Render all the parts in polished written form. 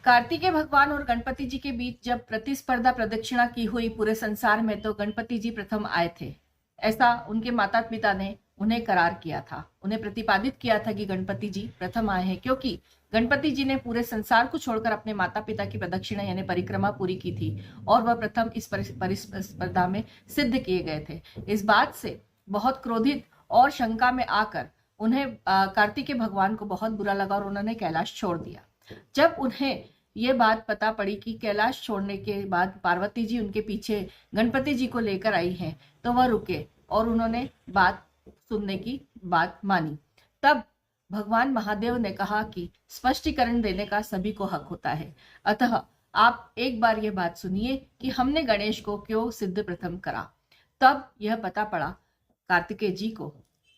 कार्तिकेय भगवान और गणपति जी के बीच जब प्रतिस्पर्धा प्रदक्षिणा की हुई पूरे संसार में, तो गणपति जी प्रथम आए थे। ऐसा उनके माता पिता ने उन्हें करार किया था, उन्हें प्रतिपादित किया था कि गणपति जी प्रथम आए हैं, क्योंकि गणपति जी ने पूरे संसार को छोड़कर अपने माता पिता की प्रदक्षिणा यानी परिक्रमा पूरी की थी और वह प्रथम इस परिस्पर्धा में सिद्ध किए गए थे। इस बात से बहुत क्रोधित और शंका में आकर उन्हें कार्तिकेय भगवान को बहुत बुरा लगा और उन्होंने कैलाश छोड़ दिया। जब उन्हें ये बात पता पड़ी कि कैलाश छोड़ने के बाद पार्वती जी उनके पीछे गणपति जी को लेकर आई हैं, तो वह रुके और उन्होंने बात सुनने की बात मानी। तब भगवान महादेव ने कहा कि स्पष्टीकरण देने का सभी को हक होता है, अतः आप एक बार यह बात सुनिए कि हमने गणेश को क्यों सिद्ध प्रथम करा। तब यह पता पड़ा कार्तिकेय जी को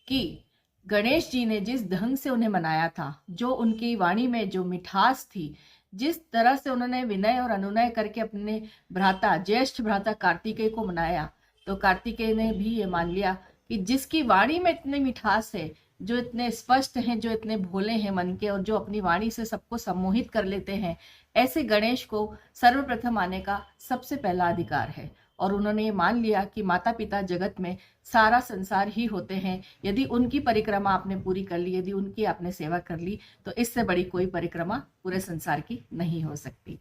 कि गणेश जी ने जिस ढंग से उन्हें मनाया था, जो उनकी वाणी में जो मिठास थी, जिस तरह से उन्होंने विनय और अनुनय करके अपने भ्राता, ज्येष्ठ भ्राता कार्तिकेय को मनाया, तो कार्तिकेय ने भी ये मान लिया कि जिसकी वाणी में इतनी मिठास है, जो इतने स्पष्ट हैं, जो इतने भोले हैं मन के और जो अपनी वाणी से सबको सम्मोहित कर लेते हैं, ऐसे गणेश को सर्वप्रथम आने का सबसे पहला अधिकार है। और उन्होंने ये मान लिया कि माता पिता जगत में सारा संसार ही होते हैं। यदि उनकी परिक्रमा आपने पूरी कर ली, यदि उनकी आपने सेवा कर ली, तो इससे बड़ी कोई परिक्रमा पूरे संसार की नहीं हो सकती।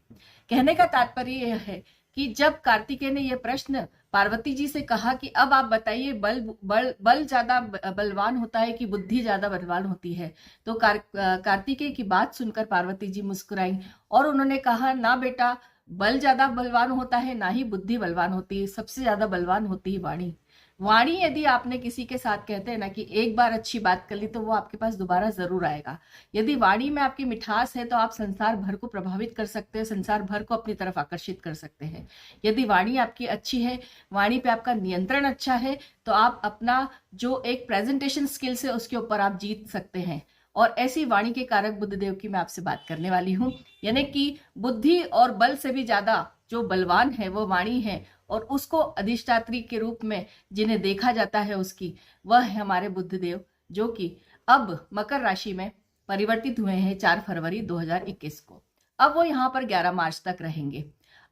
कहने का तात्पर्य यह है कि जब कार्तिकेय ने यह प्रश्न पार्वती जी से कहा कि अब आप बताइए, बल ज्यादा बलवान होता है कि बुद्धि ज्यादा बलवान होती है, तो कार्तिकेय की बात सुनकर पार्वती जी मुस्कुराई और उन्होंने कहा, ना बेटा, बल ज्यादा बलवान होता है, ना ही बुद्धि बलवान होती है, सबसे ज्यादा बलवान होती है वाणी। वाणी यदि आपने किसी के साथ, कहते हैं ना कि एक बार अच्छी बात कर ली तो वो आपके पास दोबारा जरूर आएगा। यदि वाणी में आपकी मिठास है तो आप संसार भर को प्रभावित कर सकते हैं, संसार भर को अपनी तरफ आकर्षित कर सकते हैं। यदि वाणी आपकी अच्छी है, वाणी पे आपका नियंत्रण अच्छा है, तो आप अपना जो एक प्रेजेंटेशन स्किल्स है उसके ऊपर आप जीत सकते हैं। और ऐसी वाणी के कारक बुद्धदेव की मैं आपसे बात करने वाली हूँ, यानी कि बुद्धि और बल से भी ज्यादा जो बलवान है वो वाणी है, और उसको अधिष्ठात्री के रूप में जिन्हें देखा जाता है उसकी, वह है हमारे बुद्धदेव, जो कि अब मकर राशि में परिवर्तित हुए हैं 4 फरवरी 2021 को। अब वो यहाँ पर 11 मार्च तक रहेंगे।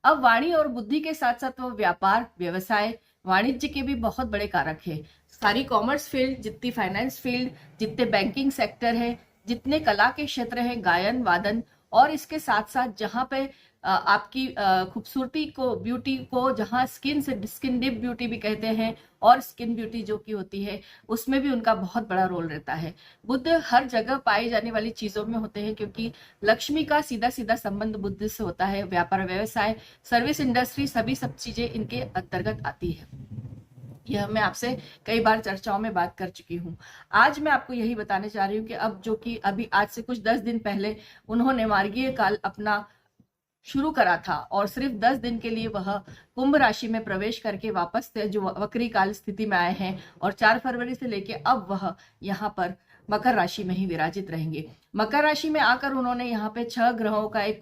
अब वाणी और बुद्धि के साथ साथ वो व्यापार, व्यवसाय, वाणिज्य के भी बहुत बड़े कारक है। सारी कॉमर्स फील्ड, जितनी फाइनेंस फील्ड, जितने बैंकिंग सेक्टर है, जितने कला के क्षेत्र हैं, गायन वादन, और इसके साथ साथ जहाँ पे आपकी खूबसूरती को, ब्यूटी को, जहाँ स्किन डीप ब्यूटी भी कहते हैं, और स्किन ब्यूटी जो की होती है, उसमें भी उनका बहुत बड़ा रोल रहता है। बुद्ध हर जगह पाई जाने वाली चीजों में होते हैं, क्योंकि लक्ष्मी का सीधा सीधा संबंध बुद्ध से होता है। व्यापार, व्यवसाय, सर्विस इंडस्ट्री, सभी सब चीजें इनके अंतर्गत आती है। यह मैं आपसे कई बार चर्चाओं में बात कर चुकी हूँ। आज मैं आपको यही बताने चाह रही हूँ कि अब जो कि अभी आज से कुछ 10 दिन पहले उन्होंने मार्गीय काल अपना शुरू करा था, और सिर्फ 10 दिन के लिए वह कुंभ राशि में प्रवेश करके वापस से जो वक्री काल स्थिति में आए हैं, और 4 फरवरी से लेके अब वह यहाँ पर मकर राशि में ही विराजित रहेंगे। मकर राशि में आकर उन्होंने यहाँ पे 6 ग्रहों का एक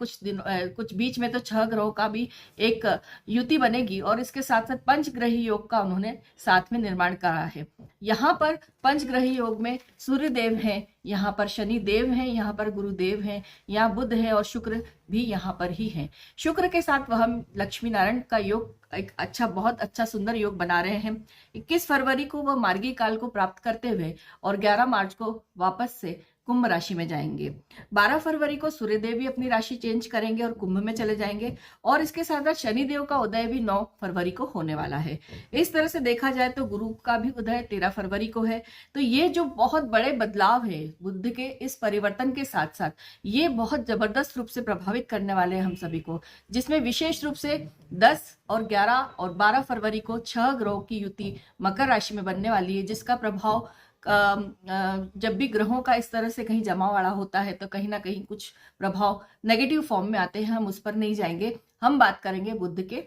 कुछ बीच में तो 6 ग्रहों का भी एक युति बनेगी, और इसके साथ साथ पंचग्रही योग का उन्होंने साथ में निर्माण करा है। यहाँ पर पंचग्रही योग में सूर्य देव हैं, यहाँ पर शनि देव हैं, यहाँ पर गुरुदेव हैं, यहाँ बुध है, और शुक्र भी यहाँ पर ही है। शुक्र के साथ वह लक्ष्मी नारायण का योग एक अच्छा, बहुत अच्छा सुंदर योग बना रहे हैं। 21 फरवरी को वह मार्गी काल को प्राप्त करते हुए और 11 मार्च को वापस से कुंभ राशि में जाएंगे। 12 फरवरी को सूर्यदेव भी अपनी राशि चेंज करेंगे और कुंभ में चले जाएंगे, और इसके साथ साथ शनिदेव का उदय भी 9 फरवरी को होने वाला है। इस तरह से देखा जाए तो गुरु का भी उदय 13 फरवरी को है। तो ये जो बहुत बड़े बदलाव है बुध के इस परिवर्तन के साथ साथ, ये बहुत जबरदस्त रूप से प्रभावित करने वाले हैं हम सभी को, जिसमें विशेष रूप से 10 और 11 और 12 फरवरी को 6 ग्रहों की युति मकर राशि में बनने वाली है, जिसका प्रभाव जब भी ग्रहों का इस तरह से कहीं जमावड़ा होता है तो कहीं ना कहीं कुछ प्रभाव नेगेटिव फॉर्म में आते हैं। हम उस पर नहीं जाएंगे, हम बात करेंगे बुध के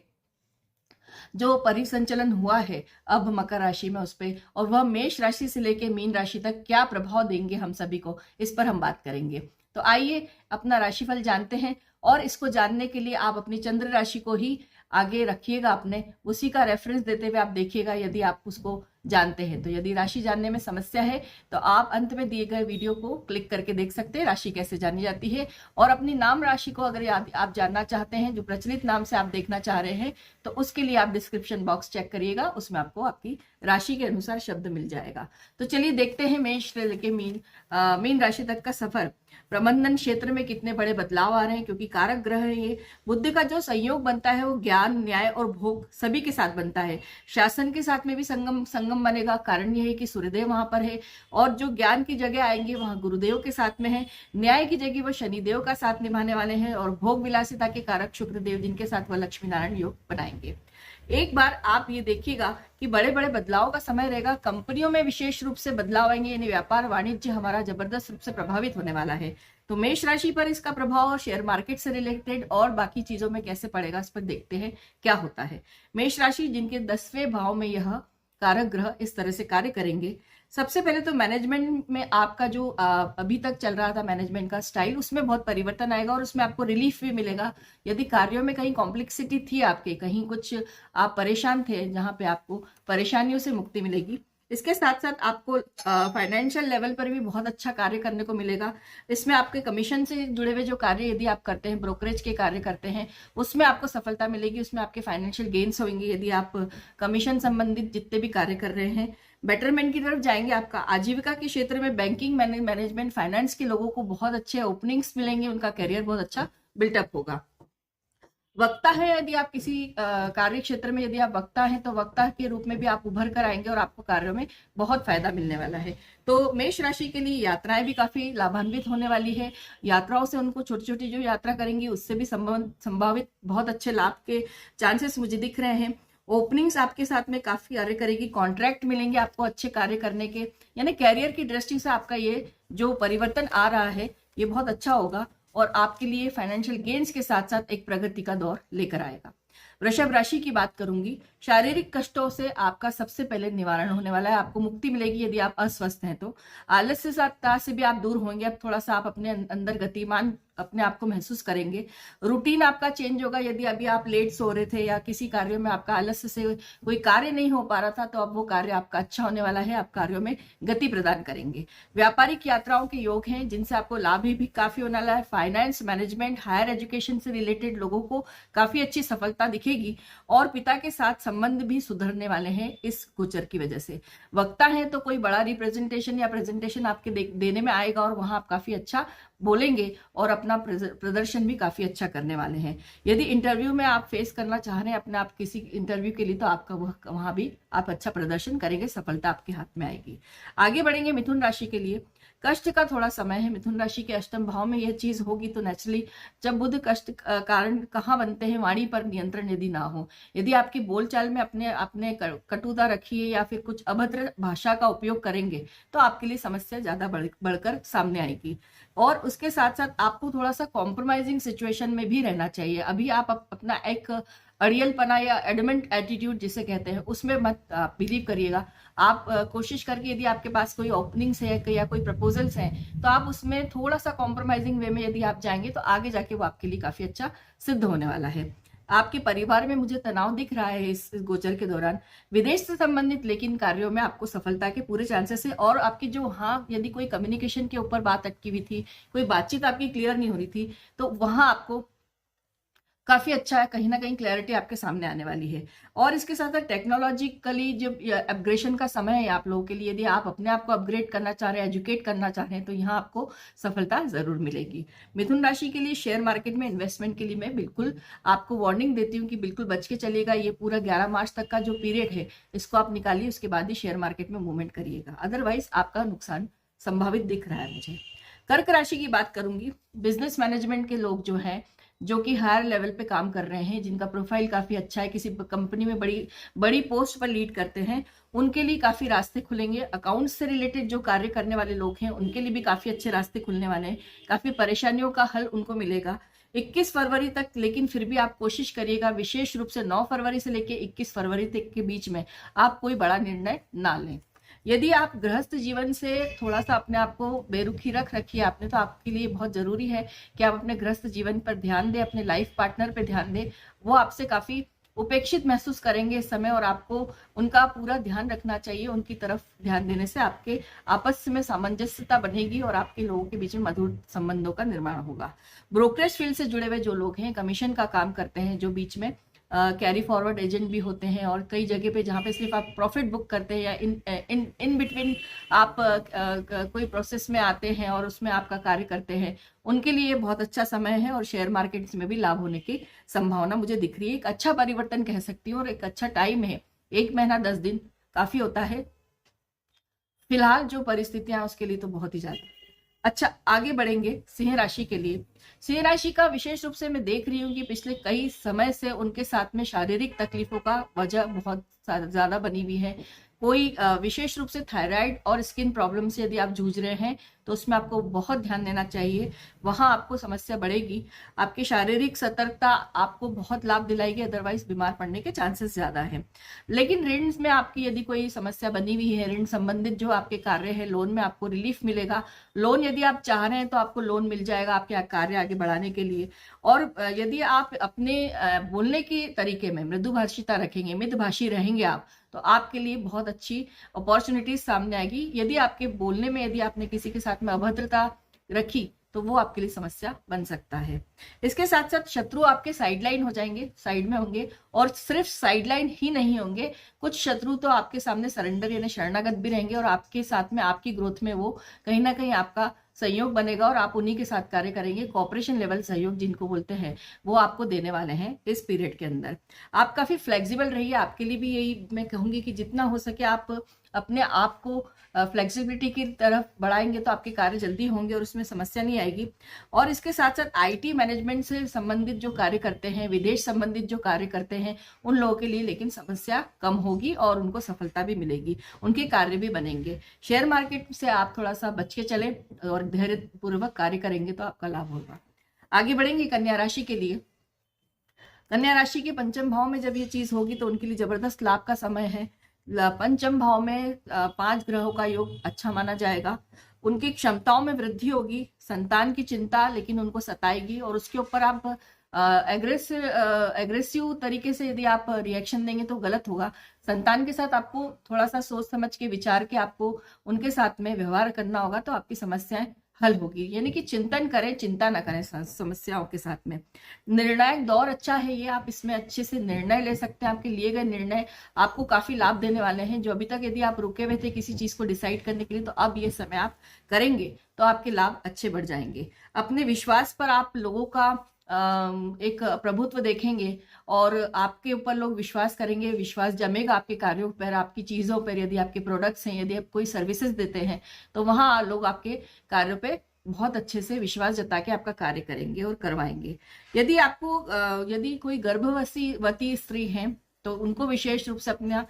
जो परिसंचलन हुआ है अब मकर राशि में उस पे, और वह मेष राशि से लेके मीन राशि तक क्या प्रभाव देंगे हम सभी को, इस पर हम बात करेंगे। तो आइए अपना राशिफल जानते हैं, और इसको जानने के लिए आप अपनी चंद्र राशि को ही आगे रखिएगा अपने, उसी का रेफरेंस देते हुए आप देखिएगा। यदि आप उसको जानते हैं। तो यदि राशि जानने में समस्या है तो आप अंत में दिए गए वीडियो को क्लिक करके देख सकते हैं राशि कैसे जानी जाती है। और अपनी नाम राशि को अगर आप जानना चाहते हैं, जो प्रचलित नाम से आप देखना चाह रहे हैं, तो उसके लिए आप डिस्क्रिप्शन बॉक्स चेक करिएगा, उसमें आपको आपकी राशि के अनुसार शब्द मिल जाएगा। तो चलिए देखते हैं मेष से लेके मीन राशि तक का सफर। प्रबंधन क्षेत्र में कितने बड़े बदलाव आ रहे हैं, क्योंकि कारक ग्रह है ये। बुध का जो संयोग बनता है वो ज्ञान, न्याय और भोग सभी के साथ बनता है। शासन के साथ में भी संगम बनेगा। कारण यह है कि सूर्यदेव वहां पर है, और जो ज्ञान की जगह आएंगे वहां गुरुदेव के साथ में है। न्याय की जगह वो शनिदेव का साथ निभाने वाले हैं, और भोग विलासिता के कारक शुक्रदेव, जिनके साथ वह लक्ष्मी नारायण योग बनाएंगे। एक बार आप ये देखिएगा कि बड़े बड़े बदलाव का समय रहेगा। कंपनियों में विशेष रूप से बदलाव आएंगे, यानी व्यापार वाणिज्य हमारा जबरदस्त रूप से प्रभावित होने वाला है। तो मेष राशि पर इसका प्रभाव शेयर मार्केट से रिलेटेड और बाकी चीजों में कैसे पड़ेगा, इस पर देखते हैं क्या होता है। मेष राशि जिनके 10वें भाव में यह कारक ग्रह इस तरह से कार्य करेंगे। सबसे पहले तो मैनेजमेंट में आपका जो अभी तक चल रहा था मैनेजमेंट का स्टाइल, उसमें बहुत परिवर्तन आएगा और उसमें आपको रिलीफ भी मिलेगा। यदि कार्यों में कहीं कॉम्प्लेक्सिटी थी आपके, कहीं कुछ आप परेशान थे, जहां पे आपको परेशानियों से मुक्ति मिलेगी। इसके साथ साथ आपको फाइनेंशियल लेवल पर भी बहुत अच्छा कार्य करने को मिलेगा। इसमें आपके कमीशन से जुड़े हुए जो कार्य यदि आप करते हैं, ब्रोकरेज के कार्य करते हैं, उसमें आपको सफलता मिलेगी, उसमें आपके फाइनेंशियल गेन्स होंगे। यदि आप कमीशन संबंधित जितने भी कार्य कर रहे हैं, बेटरमेंट की तरफ जाएंगे। आपका आजीविका के क्षेत्र में बैंकिंग, मैनेजमेंट, फाइनेंस के लोगों को बहुत अच्छे ओपनिंग्स मिलेंगे, उनका करियर बहुत अच्छा बिल्टअप होगा। वक्ता है, यदि आप किसी कार्य क्षेत्र में यदि आप वक्ता हैं, तो वक्ता के रूप में भी आप उभर कर आएंगे और आपको कार्यों में बहुत फायदा मिलने वाला है। तो मेष राशि के लिए यात्राएं भी काफी लाभान्वित होने वाली है। यात्राओं से उनको छोटी छोटी जो यात्रा करेंगी उससे भी संभावित बहुत अच्छे लाभ के चांसेस मुझे दिख रहे हैं। ओपनिंग्स आपके साथ में काफी कार्य करेगी, कॉन्ट्रैक्ट मिलेंगे आपको अच्छे कार्य करने के, यानी कैरियर की दृष्टि से आपका ये जो परिवर्तन आ रहा है ये बहुत अच्छा होगा और आपके लिए फाइनेंशियल गेन्स के साथ साथ एक प्रगति का दौर लेकर आएगा। वृषभ राशि की बात करूंगी। शारीरिक कष्टों से आपका सबसे पहले निवारण होने वाला है, आपको मुक्ति मिलेगी। यदि आप अस्वस्थ हैं तो आलस्यता से भी आप दूर होंगे। अब थोड़ा सा आप अपने अंदर गतिमान अपने आप को महसूस करेंगे। रूटीन आपका चेंज होगा। यदि अभी आप लेट सो रहे थे या किसी कार्य में आपका आलस्य से कोई कार्य नहीं हो पा रहा था, तो अब वो कार्य आपका अच्छा होने वाला है, आप कार्यों में गति प्रदान करेंगे। व्यापारिक यात्राओं के योग हैं जिनसे आपको लाभ भी काफी होने वाला है। फाइनेंस, मैनेजमेंट, हायर एजुकेशन से रिलेटेड लोगों को काफी अच्छी सफलता दिखेगी और पिता के साथ संबंध भी सुधरने वाले हैं इस गोचर की वजह से। वक्ता है तो कोई बड़ा रिप्रेजेंटेशन या प्रेजेंटेशन आपके देने में आएगा और वहां आप काफी अच्छा बोलेंगे और अपना प्रदर्शन भी काफी अच्छा करने वाले हैं। यदि इंटरव्यू में आप फेस करना चाह रहे हैं अपने आप किसी इंटरव्यू के लिए, तो आपका वहां भी आप अच्छा प्रदर्शन करेंगे, सफलता आपके हाथ में आएगी। आगे बढ़ेंगे मिथुन राशि के लिए। कष्ट का थोड़ा समय है। मिथुन राशि के अष्टम भाव में यह चीज होगी तो नेचुरली जब बुध कष्ट कारण कहाँ बनते हैं, वाणी पर नियंत्रण यदि ना हो, यदि आपकी बोलचाल में अपने कटुता रखिए या फिर कुछ अभद्र भाषा का उपयोग करेंगे तो आपके लिए समस्या ज्यादा बढ़कर सामने आएगी। और उसके साथ साथ आपको थोड़ा सा कॉम्प्रोमाइजिंग सिचुएशन में भी रहना चाहिए। अभी आप अपना एक अड़ियलपना या एडमेंट एटीट्यूड जिसे कहते हैं उसमें मत बिलीव करिएगा। आप कोशिश करके यदि आपके पास कोई ओपनिंग्स है या कोई प्रपोजल्स हैं तो आप उसमें थोड़ा सा कॉम्प्रोमाइजिंग वे में यदि आप जाएंगे तो आगे जाके वो आपके लिए काफी अच्छा सिद्ध होने वाला है। आपके परिवार में मुझे तनाव दिख रहा है इस गोचर के दौरान, विदेश से संबंधित लेकिन कार्यों में आपको सफलता के पूरे चांसेस है। और आपकी जो यदि कोई कम्युनिकेशन के ऊपर बात अटकी हुई थी, कोई बातचीत आपकी क्लियर नहीं हो रही थी, तो वहां आपको काफी अच्छा है, कहीं ना कहीं क्लैरिटी आपके सामने आने वाली है। और इसके साथ साथ टेक्नोलॉजिकली जब अपग्रेडेशन का समय है आप लोगों के लिए, यदि आप अपने आप को अपग्रेड करना चाह रहे हैं, एजुकेट करना चाह रहे हैं, तो यहाँ आपको सफलता जरूर मिलेगी। मिथुन राशि के लिए शेयर मार्केट में इन्वेस्टमेंट के लिए मैं बिल्कुल आपको वार्निंग देती हूँ कि बिल्कुल बच के चलिएगा। ये पूरा 11 मार्च तक का जो पीरियड है इसको आप निकालिए, उसके बाद ही शेयर मार्केट में मूवमेंट करिएगा, अदरवाइज आपका नुकसान संभावित दिख रहा है मुझे। कर्क राशि की बात करूंगी। बिजनेस मैनेजमेंट के लोग जो हैं, जो कि हायर लेवल पे काम कर रहे हैं, जिनका प्रोफाइल काफी अच्छा है, किसी कंपनी में बड़ी पोस्ट पर लीड करते हैं, उनके लिए काफी रास्ते खुलेंगे। अकाउंट्स से रिलेटेड जो कार्य करने वाले लोग हैं उनके लिए भी काफी अच्छे रास्ते खुलने वाले हैं, काफी परेशानियों का हल उनको मिलेगा 21 फरवरी तक। लेकिन फिर भी आप कोशिश करिएगा, विशेष रूप से 9 फरवरी से लेकर 21 फरवरी तक के बीच में आप कोई बड़ा निर्णय ना लें। यदि आप गृहस्थ जीवन से थोड़ा सा अपने आप को बेरुखी रखी है आपने, तो आपके लिए बहुत जरूरी है कि आप अपने गृहस्थ जीवन पर ध्यान दें, अपने लाइफ पार्टनर पे ध्यान दें। वो आपसे काफी उपेक्षित महसूस करेंगे इस समय, और आपको उनका पूरा ध्यान रखना चाहिए। उनकी तरफ ध्यान देने से आपके आपस में सामंजस्यता बनेगी और आपके लोगों के बीच में मधुर संबंधों का निर्माण होगा। ब्रोकरेज फील्ड से जुड़े हुए जो लोग हैं, कमीशन का काम करते हैं, जो बीच में कैरी फॉरवर्ड एजेंट भी होते हैं, और कई जगह पे जहाँ पे सिर्फ आप प्रॉफिट बुक करते हैं या इन बिटवीन आप कोई प्रोसेस में आते हैं और उसमें आपका कार्य करते हैं, उनके लिए बहुत अच्छा समय है और शेयर मार्केट्स में भी लाभ होने की संभावना मुझे दिख रही है। एक अच्छा परिवर्तन कह सकती हूँ और एक अच्छा टाइम है। 1 महीना 10 दिन काफी होता है फिलहाल जो परिस्थितियां, उसके लिए तो बहुत ही ज्यादा अच्छा। आगे बढ़ेंगे सिंह राशि के लिए। सिंह राशि का विशेष रूप से मैं देख रही हूँ कि पिछले कई समय से उनके साथ में शारीरिक तकलीफों का वजह बहुत ज्यादा बनी हुई है। कोई विशेष रूप से थायराइड और स्किन प्रॉब्लम से यदि आप जूझ रहे हैं तो उसमें आपको बहुत ध्यान देना चाहिए, वहां आपको समस्या बढ़ेगी। आपकी शारीरिक सतर्कता आपको बहुत लाभ दिलाएगी, अदरवाइज बीमार पड़ने के चांसेस ज्यादा हैं। लेकिन ऋण में आपकी यदि कोई समस्या बनी हुई है, ऋण संबंधित जो आपके कार्य है, लोन में आपको रिलीफ मिलेगा। लोन यदि आप चाह रहे हैं तो आपको लोन मिल जाएगा आपके कार्य आगे बढ़ाने के लिए। और यदि आप अपने बोलने के तरीके में मृदुभाषिता रखेंगे, मितभाषी रहेंगे आप, तो आपके लिए बहुत अच्छी अपॉर्चुनिटीज सामने आएगी। यदि आपके बोलने में यदि आपने किसी के साथ में अभद्रता रखी तो वो आपके लिए समस्या बन सकता है। इसके साथ साथ शत्रु आपके साइडलाइन हो जाएंगे, साइड में होंगे, और सिर्फ साइडलाइन ही नहीं होंगे, कुछ शत्रु तो आपके सामने सरेंडर यानी शरणागत भी रहेंगे और आपके साथ में आपकी ग्रोथ में वो कहीं ना कहीं आपका सहयोग बनेगा और आप उन्हीं के साथ कार्य करेंगे। कॉपरेशन लेवल सहयोग जिनको बोलते हैं, वो आपको देने वाले हैं इस पीरियड के अंदर। आप काफी फ्लेक्सिबल रहिए। आपके लिए भी यही मैं कहूंगी कि जितना हो सके आप अपने आप को फ्लेक्सिबिलिटी की तरफ बढ़ाएंगे तो आपके कार्य जल्दी होंगे और उसमें समस्या नहीं आएगी। और इसके साथ साथ आईटी मैनेजमेंट से संबंधित जो कार्य करते हैं, विदेश संबंधित जो कार्य करते हैं, उन लोगों के लिए लेकिन समस्या कम होगी और उनको सफलता भी मिलेगी, उनके कार्य भी बनेंगे। शेयर मार्केट से आप थोड़ा सा बच के चले और धैर्य पूर्वक कार्य करेंगे तो आपका लाभ होगा। आगे बढ़ेंगे कन्या राशि के लिए। कन्या राशि के पंचम भाव में जब ये चीज होगी तो उनके लिए जबरदस्त लाभ का समय है। पंचम भाव में 5 ग्रहों का योग अच्छा माना जाएगा। उनकी क्षमताओं में वृद्धि होगी। संतान की चिंता लेकिन उनको सताएगी और उसके ऊपर आप एग्रेसिव तरीके से यदि आप रिएक्शन देंगे तो गलत होगा। संतान के साथ आपको थोड़ा सा सोच समझ के विचार के आपको उनके साथ में व्यवहार करना होगा तो आपकी समस्याएं हल होगी। यानी कि चिंतन करें, चिंता ना करें समस्याओं के साथ में। निर्णायक दौर अच्छा है ये, आप इसमें अच्छे से निर्णय ले सकते हैं। आपके लिए गए निर्णय आपको काफी लाभ देने वाले हैं। जो अभी तक यदि आप रुके हुए थे किसी चीज को डिसाइड करने के लिए, तो अब ये समय आप करेंगे तो आपके लाभ अच्छे बढ़ जाएंगे। अपने विश्वास पर आप लोगों का एक प्रभुत्व देखेंगे और आपके ऊपर लोग विश्वास करेंगे, विश्वास जमेगा आपके कार्यों पर, आपकी चीजों पर। यदि आपके प्रोडक्ट्स हैं, यदि आप कोई सर्विसेज देते हैं तो वहां लोग आपके कार्यों पे बहुत अच्छे से विश्वास जता के आपका कार्य करेंगे और करवाएंगे। यदि आपको यदि कोई गर्भवती स्त्री है तो उनको विशेष रूप से अपना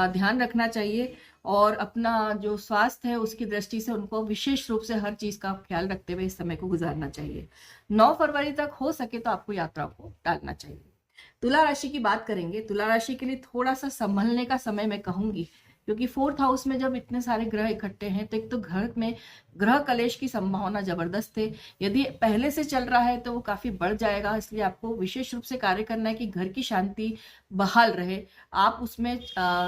ध्यान रखना चाहिए और अपना जो स्वास्थ्य है उसकी दृष्टि से उनको विशेष रूप से हर चीज का ख्याल रखते हुए इस समय को गुजारना चाहिए। 9 फरवरी तक हो सके तो आपको यात्रा को टालना चाहिए। तुला राशि की बात करेंगे। तुला राशि के लिए थोड़ा सा संभलने का समय मैं कहूंगी, क्योंकि 4th हाउस में जब इतने सारे ग्रह इकट्ठे हैं तो एक तो घर में ग्रह कलेश की संभावना जबरदस्त है। यदि पहले से चल रहा है तो वो काफी बढ़ जाएगा, इसलिए आपको विशेष रूप से कार्य करना है कि घर की शांति बहाल रहे। आप उसमें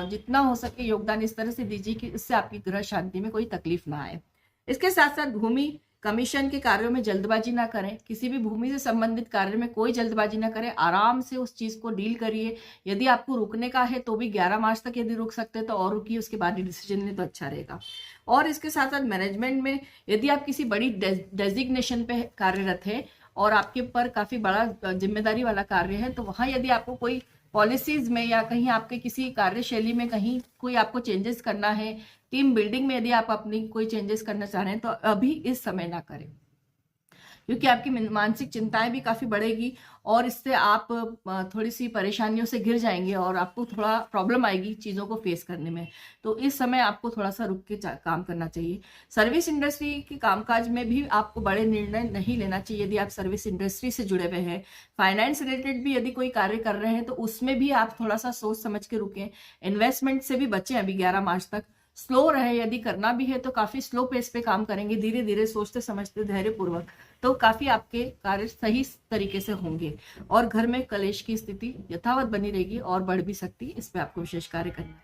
जितना हो सके योगदान इस तरह से दीजिए कि इससे आपकी ग्रह शांति में कोई तकलीफ ना आए। इसके साथ साथ भूमि कमीशन के कार्यों में जल्दबाजी ना करें। किसी भी भूमि से संबंधित कार्य में कोई जल्दबाजी ना करें, आराम से उस चीज को डील करिए। यदि आपको रुकने का है तो भी 11 मार्च तक यदि रुक सकते हैं तो और रुकिए, उसके बाद ही डिसीजन लें तो अच्छा रहेगा। और इसके साथ साथ मैनेजमेंट में यदि आप किसी बड़ी डेजिग्नेशन पे कार्यरत है और आपके ऊपर काफी बड़ा जिम्मेदारी वाला कार्य है, तो वहां यदि आपको कोई पॉलिसीज में या कहीं आपके किसी कार्यशैली में कहीं कोई आपको चेंजेस करना है, टीम बिल्डिंग में यदि आप अपनी कोई चेंजेस करना चाह रहे हैं तो अभी इस समय ना करें, क्योंकि आपकी मानसिक चिंताएं भी काफी बढ़ेगी और इससे आप थोड़ी सी परेशानियों से घिर जाएंगे और आपको थोड़ा प्रॉब्लम आएगी चीजों को फेस करने में। तो इस समय आपको थोड़ा सा रुक के काम करना चाहिए। सर्विस इंडस्ट्री के कामकाज में भी आपको बड़े निर्णय नहीं लेना चाहिए यदि आप सर्विस इंडस्ट्री से जुड़े हुए हैं। फाइनेंस रिलेटेड भी यदि कोई कार्य कर रहे हैं तो उसमें भी आप थोड़ा सा सोच समझ के रुकें। इन्वेस्टमेंट से भी बचें अभी 11 मार्च तक। स्लो रहे, यदि करना भी है तो काफी स्लो पेस पे काम करेंगे, धीरे धीरे सोचते समझते धैर्य पूर्वक, तो काफी आपके कार्य सही तरीके से होंगे। और घर में कलेश की स्थिति यथावत बनी रहेगी और बढ़ भी सकती है, इस पे आपको विशेष कार्य करना है।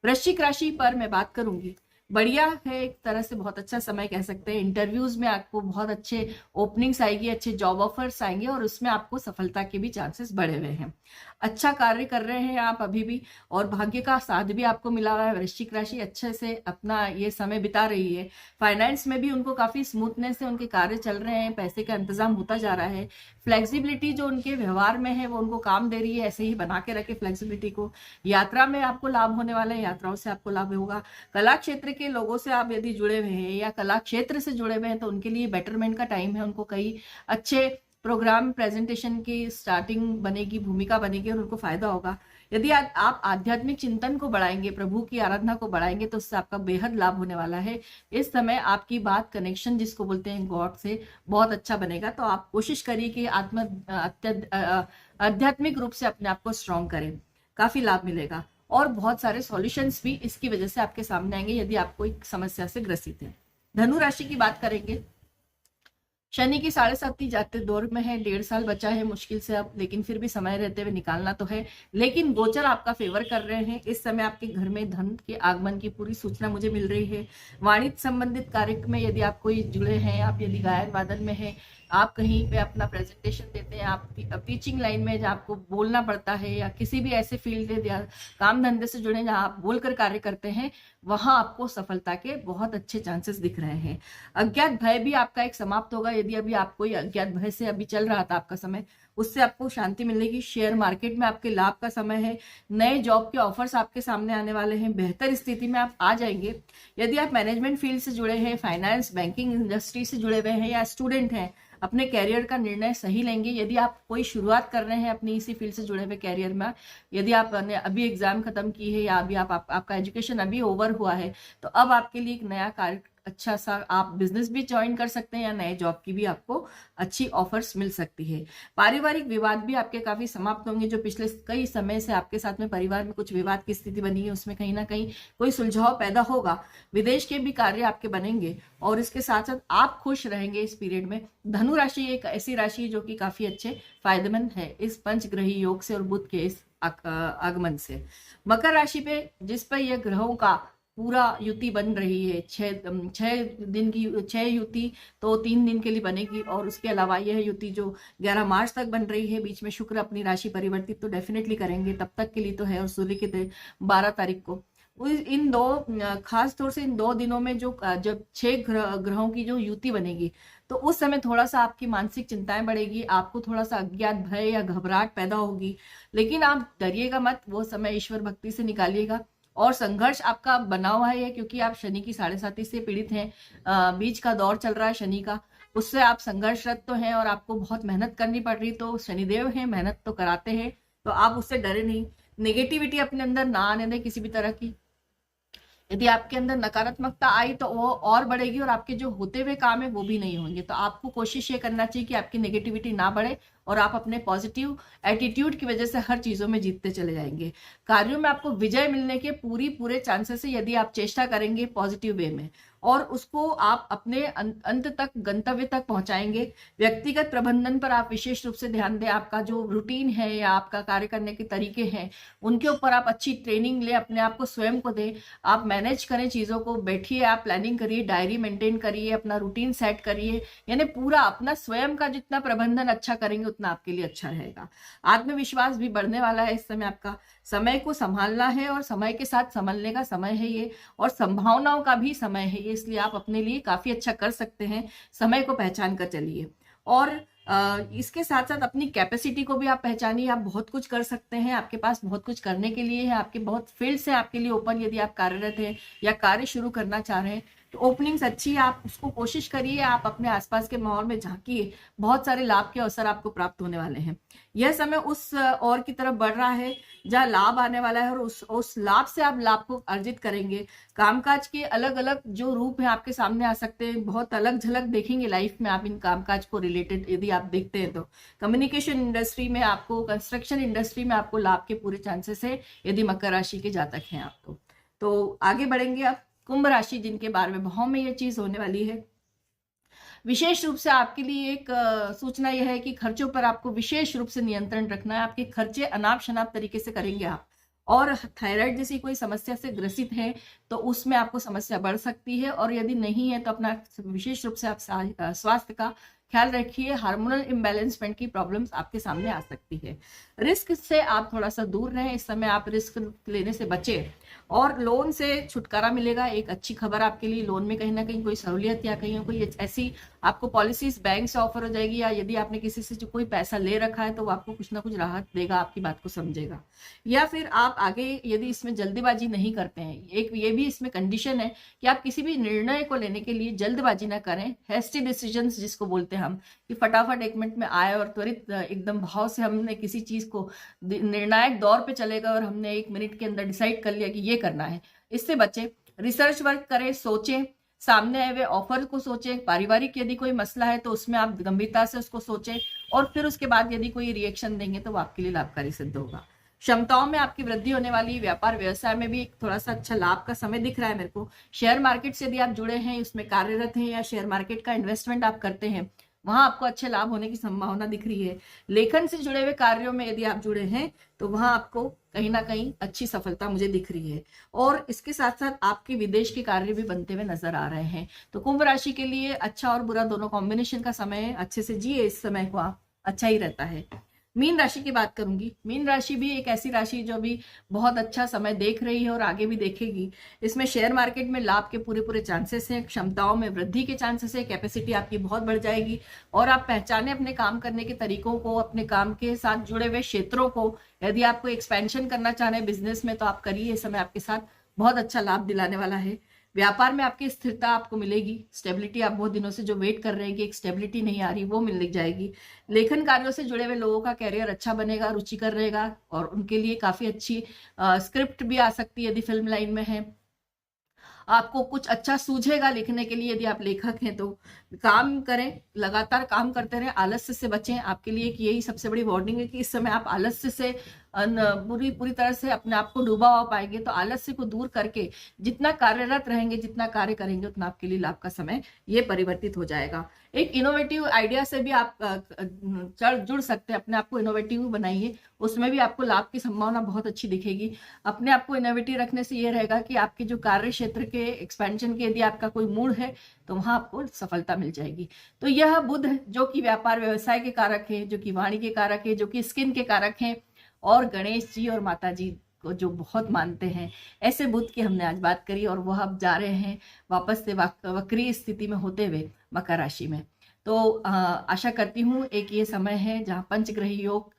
वृश्चिक राशि पर मैं बात करूंगी, बढ़िया है, एक तरह से बहुत अच्छा समय कह सकते हैं। इंटरव्यूज में आपको बहुत अच्छे ओपनिंग्स आएगी, अच्छे जॉब ऑफर्स आएंगे और उसमें आपको सफलता के भी चांसेस बढ़े हुए हैं। अच्छा कार्य कर रहे हैं आप अभी भी, और भाग्य का साथ भी आपको मिला हुआ है। वृश्चिक राशि अच्छे से अपना ये समय बिता रही है। फाइनेंस में भी उनको काफी स्मूथनेस से उनके कार्य चल रहे हैं, पैसे का इंतजाम होता जा रहा है। फ्लेक्सिबिलिटी जो उनके व्यवहार में है वो उनको काम दे रही है, ऐसे ही बना के रखे फ्लेक्सिबिलिटी को। यात्रा में आपको लाभ होने वाला है, यात्राओं से आपको लाभ होगा। कला क्षेत्र के लोगों से आप यदि जुड़े हुए हैं या कला क्षेत्र से जुड़े हुए हैं तो उनके लिए बेटरमेंट का टाइम है। उनको कई अच्छे प्रोग्राम प्रेजेंटेशन की स्टार्टिंग बनेगी, भूमिका बनेगी और उनको फायदा होगा। यदि आप आध्यात्मिक चिंतन को बढ़ाएंगे, प्रभु की आराधना को बढ़ाएंगे तो उससे आपका बेहद लाभ होने वाला है। इस समय आपकी बात कनेक्शन जिसको बोलते हैं गॉड से बहुत अच्छा बनेगा। तो आप कोशिश करिए कि आध्यात्मिक रूप से अपने आप को स्ट्रॉन्ग करें, काफी लाभ मिलेगा। और बहुत सारे सॉल्यूशंस भी इसकी वजह से आपके सामने आएंगे यदि आप कोई समस्या से ग्रसित है। धनु राशि की बात करेंगे, शनि की 7.5 जाते दौर में है, 1.5 साल बचा है मुश्किल से अब, लेकिन फिर भी समय रहते हुए निकालना तो है। लेकिन गोचर आपका फेवर कर रहे हैं। इस समय आपके घर में धन के आगमन की पूरी सूचना मुझे मिल रही है। वाणिज्य संबंधित कार्य में यदि आप कोई जुड़े हैं, आप यदि गायन वादन में है, आप कहीं पे अपना प्रेजेंटेशन देते हैं, आप टीचिंग लाइन में जहाँ आपको बोलना पड़ता है, या किसी भी ऐसे फील्ड या काम धंधे से जुड़े जहाँ आप बोलकर कार्य करते हैं, वहां आपको सफलता के बहुत अच्छे चांसेस दिख रहे हैं। अज्ञात भय भी आपका एक समाप्त होगा। यदि अभी आप कोई अज्ञात भय से अभी चल रहा था आपका समय, उससे आपको शांति मिलेगी। शेयर मार्केट में आपके लाभ का समय है। नए जॉब के ऑफर्स आपके सामने आने वाले हैं, बेहतर स्थिति में आप आ जाएंगे। यदि आप मैनेजमेंट फील्ड से जुड़े हैं, फाइनेंस बैंकिंग इंडस्ट्री से जुड़े हुए हैं या स्टूडेंट हैं, अपने कैरियर का निर्णय सही लेंगे। यदि आप कोई शुरुआत कर रहे हैं अपनी इसी फील्ड से जुड़े हुए कैरियर में, यदि आपने अभी एग्जाम खत्म की है या अभी आपका एजुकेशन अभी ओवर हुआ है, तो अब आपके लिए एक नया कार्य अच्छा सा आप बिजनेस भी ज्वाइन कर सकते हैं या नए जॉब की भी आपको अच्छी ऑफर्स मिल सकती है। पारिवारिक विवाद भी आपके काफी समाप्त होंगे। जो पिछले कई समय से आपके साथ में परिवार में कुछ विवाद की स्थिति बनी है, उसमें कहीं ना कहीं कोई सुलझाव पैदा होगा। विदेश के भी कार्य आपके बनेंगे और इसके साथ साथ आप खुश रहेंगे इस पीरियड में। धनु राशि एक ऐसी राशि जो कि काफी अच्छे फायदेमंद है इस पंचग्रही योग से और बुध के इस आगमन से। मकर राशि पे जिस पर यह ग्रहों का पूरा युति बन रही है, 6 युति तो 3 दिन के लिए बनेगी, और उसके अलावा यह युति जो 11 मार्च तक बन रही है, बीच में शुक्र अपनी राशि परिवर्तित तो डेफिनेटली करेंगे, तब तक के लिए तो है। और सूर्य के 12 तारीख को इन दो खास तौर से इन 2 दिनों में जो जब 6 ग्रहों की जो युति बनेगी, तो उस समय थोड़ा सा आपकी मानसिक चिंताएं बढ़ेगी, आपको थोड़ा सा अज्ञात भय या घबराहट पैदा होगी। लेकिन आप डरिएगा मत, वो समय ईश्वर भक्ति से निकालिएगा। और संघर्ष आपका बना हुआ है क्योंकि आप शनि की 7.5 से पीड़ित हैं, बीच का दौर चल रहा है शनि का, उससे आप संघर्षरत तो हैं और आपको बहुत मेहनत करनी पड़ रही। तो शनिदेव हैं, मेहनत तो कराते हैं, तो आप उससे डरे नहीं। नेगेटिविटी अपने अंदर ना आने दें किसी भी तरह की। यदि आपके अंदर नकारात्मकता आई तो वो और बढ़ेगी और आपके जो होते हुए काम है वो भी नहीं होंगे। तो आपको कोशिश ये करना चाहिए कि आपकी नेगेटिविटी ना बढ़े और आप अपने पॉजिटिव एटीट्यूड की वजह से हर चीजों में जीतते चले जाएंगे। कार्यों में आपको विजय मिलने के पूरे चांसेस है यदि आप चेष्टा करेंगे पॉजिटिव वे में, और उसको आप अपने अंत तक, गंतव्य तक पहुंचाएंगे। व्यक्तिगत प्रबंधन पर आप विशेष रूप से ध्यान दें। आपका जो रूटीन है या आपका कार्य करने के तरीके हैं, उनके ऊपर आप अच्छी ट्रेनिंग ले, अपने आप को स्वयं को दें। आप मैनेज करें चीजों को, बैठिए, आप प्लानिंग करिए, डायरी मेंटेन करिए, अपना रूटीन सेट करिए, यानी पूरा अपना स्वयं का जितना प्रबंधन अच्छा करेंगे उतना आपके लिए अच्छा रहेगा। आत्मविश्वास भी बढ़ने वाला है इस समय। आपका समय को संभालना है और समय के साथ संभलने का समय है ये, और संभावनाओं का भी समय है ये, इसलिए आप अपने लिए काफी अच्छा कर सकते हैं। समय को पहचान कर चलिए और इसके साथ साथ अपनी कैपेसिटी को भी आप पहचानिए। आप बहुत कुछ कर सकते हैं, आपके पास बहुत कुछ करने के लिए है, आपके बहुत फील्ड्स हैं आपके लिए ओपन। यदि आप कार्यरत हैं या कार्य शुरू करना चाह रहे हैं तो ओपनिंग्स अच्छी है, आप उसको कोशिश करिए। आप अपने आसपास के माहौल में झांकिए, बहुत सारे लाभ के अवसर आपको प्राप्त होने वाले हैं। यह समय उस और की तरफ बढ़ रहा है जहाँ लाभ आने वाला है और उस लाभ से आप लाभ को अर्जित करेंगे। कामकाज के अलग अलग जो रूप है आपके सामने आ सकते हैं, बहुत अलग झलक देखेंगे लाइफ में आप इन कामकाज को रिलेटेड यदि आप देखते हैं तो। कम्युनिकेशन इंडस्ट्री में आपको, कंस्ट्रक्शन इंडस्ट्री में आपको लाभ के पूरे चांसेस है यदि मकर राशि के जातक हैं आपको। तो आगे बढ़ेंगे अब। कुंभ राशि जिनके 12वें भाव में ये चीज होने वाली है, विशेष रूप से आपके लिए एक सूचना यह है कि खर्चों पर आपको विशेष रूप से नियंत्रण रखना है। आपके खर्चे अनाप शनाप तरीके से करेंगे आप, और थायराइड जैसी कोई समस्या से ग्रसित है तो उसमें आपको समस्या बढ़ सकती है, और यदि नहीं है तो अपना विशेष रूप से आप स्वास्थ्य का ख्याल रखिए। हार्मोनल इम्बैलेंसमेंट की प्रॉब्लम्स आपके सामने आ सकती है। रिस्क से आप थोड़ा सा दूर रहें, इस समय आप रिस्क लेने से बचें, और लोन से छुटकारा मिलेगा। एक अच्छी खबर आपके लिए, लोन में कहीं ना कहीं कोई सहूलियत या कहीं कोई ऐसी आपको पॉलिसीज बैंक से ऑफर हो जाएगी, या यदि आपने किसी से जो कोई पैसा ले रखा है तो वो आपको कुछ ना कुछ राहत देगा, आपकी बात को समझेगा। या फिर आप आगे यदि इसमें जल्दबाजी नहीं करते हैं, एक ये भी इसमें कंडीशन है कि आप किसी भी निर्णय को लेने के लिए जल्दबाजी ना करें। हेस्टी डिसीजंस जिसको बोलते हैं हम, कि फटाफट एक मिनट में आए और त्वरित एकदम भाव से हमने किसी चीज को निर्णायक दौर पे चलेगा और हमने 1 मिनट के अंदर डिसाइड कर लिया कि ये करना है, इससे बचें। रिसर्च वर्क करें, सोचें, सामने आए हुए ऑफर को सोचें। पारिवारिक यदि कोई मसला है तो उसमें आप गंभीरता से उसको सोचें, और फिर उसके बाद यदि कोई रिएक्शन देंगे तो वो आपके लिए लाभकारी सिद्ध होगा। क्षमताओं में आपकी वृद्धि होने वाली, व्यापार व्यवसाय में भी थोड़ा सा अच्छा लाभ का समय दिख रहा है मेरे को। शेयर मार्केट से यदि आप जुड़े हैं, उसमें कार्यरत हैं, या शेयर मार्केट का इन्वेस्टमेंट आप करते हैं, वहां आपको अच्छे लाभ होने की संभावना दिख रही है। लेखन से जुड़े हुए कार्यों में यदि आप जुड़े हैं तो वहां आपको कहीं ना कहीं अच्छी सफलता मुझे दिख रही है, और इसके साथ साथ आपके विदेश के कार्य भी बनते हुए नजर आ रहे हैं। तो कुंभ राशि के लिए अच्छा और बुरा दोनों कॉम्बिनेशन का समय है, अच्छे से जिए इस समय को आप, अच्छा ही रहता है। मीन राशि की बात करूंगी। मीन राशि भी एक ऐसी राशि जो भी बहुत अच्छा समय देख रही है और आगे भी देखेगी। इसमें शेयर मार्केट में लाभ के पूरे पूरे चांसेस हैं, क्षमताओं में वृद्धि के चांसेस है, कैपेसिटी आपकी बहुत बढ़ जाएगी, और आप पहचाने अपने काम करने के तरीकों को, अपने काम के साथ जुड़े हुए क्षेत्रों को। यदि आपको एक्सपेंशन करना चाह रहे हैं बिजनेस में तो आप करिए, इस समय आपके साथ बहुत अच्छा लाभ दिलाने वाला है। व्यापार में आपकी स्थिरता आपको मिलेगी, स्टेबिलिटी। आप बहुत दिनों से जो वेट कर रहे हैं कि एक स्टेबिलिटी नहीं आ रही, वो मिल जाएगी। लेखन कार्यों से जुड़े हुए लोगों का कैरियर अच्छा बनेगा, रुचिकर रहेगा, और उनके लिए काफी अच्छी स्क्रिप्ट भी आ सकती है यदि फिल्म लाइन में है। आपको कुछ अच्छा सूझेगा लिखने के लिए, यदि आप लेखक हैं तो काम करें, लगातार काम करते रहें, आलस्य से बचें। आपके लिए कि यही सबसे बड़ी वार्निंग है कि इस समय आप आलस्य से पूरी तरह से अपने आप को डूबा हुआ पाएंगे। तो आलस्य को दूर करके जितना कार्यरत रहेंगे, जितना कार्य करेंगे, उतना आपके लिए लाभ का समय ये परिवर्तित हो जाएगा। एक इनोवेटिव आइडिया से भी आप जुड़ सकते हैं, अपने आप को इनोवेटिव बनाइए, उसमें भी आपको लाभ की संभावना बहुत अच्छी दिखेगी। अपने आप को इनोवेटिव रखने से ये रहेगा कि आपके जो कार्य क्षेत्र के एक्सपेंशन के यदि आपका कोई मूड है तो वहां आपको सफलता मिल जाएगी। तो यह बुध जो कि व्यापार व्यवसाय के कारक है, जो कि वाणी के कारक है, जो कि स्किन के कारक हैं, और गणेश जी और माता जी को जो बहुत मानते हैं, ऐसे बुध की हमने आज बात करी, और वह अब जा रहे हैं वापस से वक्रीय स्थिति में होते हुए मकर राशि में। तो आशा करती हूँ एक ये समय है जहाँ पंचग्रही योग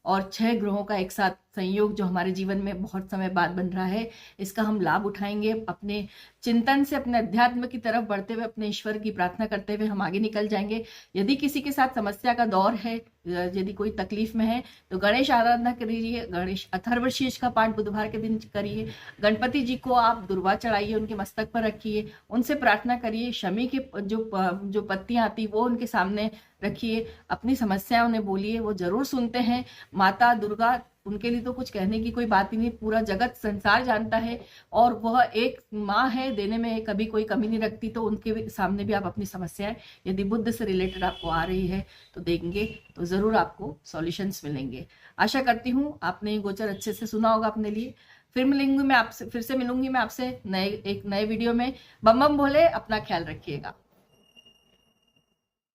और 6 ग्रहों का एक साथ संयोग जो हमारे जीवन में बहुत समय बाद बन रहा है, इसका हम लाभ उठाएंगे। अपने चिंतन से अपने अध्यात्म की तरफ बढ़ते हुए, अपने ईश्वर की प्रार्थना करते हुए हम आगे निकल जाएंगे। यदि किसी के साथ समस्या का दौर है, यदि कोई तकलीफ में है, तो गणेश आराधना करिए, गणेश अथर्वशीर्ष का पाठ बुधवार के दिन करिए, गणपति जी को आप दुर्वा चढ़ाइए, उनके मस्तक पर रखिए, उनसे प्रार्थना करिए, शमी के जो पत्तियां आती वो उनके सामने रखिए, अपनी समस्याएं उन्हें बोलिए, वो जरूर सुनते हैं। माता दुर्गा, उनके लिए तो कुछ कहने की कोई बात ही नहीं, पूरा जगत संसार जानता है, और वह एक माँ है, देने में कभी कोई कमी नहीं रखती। तो उनके सामने भी आप अपनी समस्याएं यदि बुद्ध से रिलेटेड आपको आ रही है तो देंगे, तो जरूर आपको सॉल्यूशंस मिलेंगे। आशा करती हूँ आपने गोचर अच्छे से सुना होगा अपने लिए। फिर से मिलूंगी मैं आपसे एक नए वीडियो में। बम बम भोले, अपना ख्याल रखिएगा।